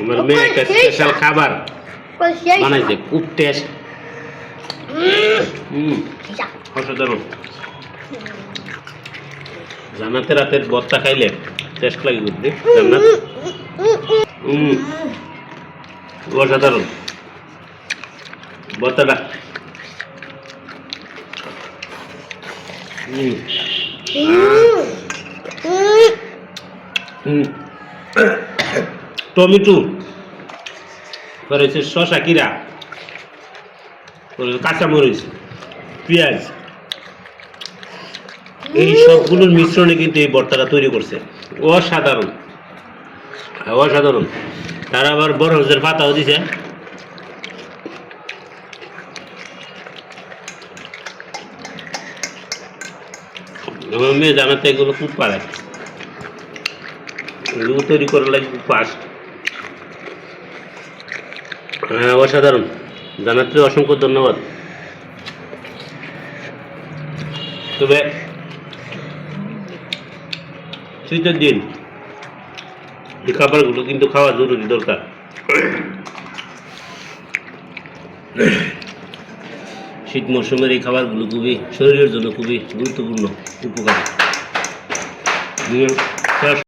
আমার মেয়ে একটা স্পেশাল খাবার বানাইছে, খুব টেস্ট। অসাধারণ। জান্নাতে রাতের ভর্তা খাইলে টেস্ট লাগে বুঝলি জান্নাত। অসাধারণ ভর্তাটা। টমেটো করেছে, শসা কিরা কাঁচামরিচ, পেঁয়াজ, এই সবগুলোর মিশ্রণে কিন্তু এই ভর্তাটা তৈরি করছে। অসাধারণ অসাধারণ। তারা আবার বড় হজের পাতাও দিছে। আমার মেয়ে জানাতে এগুলো খুব পারে, এগুলো তৈরি করার লাগে খুব ফাস্ট। হ্যাঁ, অসাধারণ। জানাতে অসংখ্য ধন্যবাদ। তবে শীতের দিন এই খাবারগুলো কিন্তু খাওয়া জরুরি দরকার। শীত মৌসুমের এই খাবারগুলো খুবই শরীরের জন্য খুবই গুরুত্বপূর্ণ, উপকারী।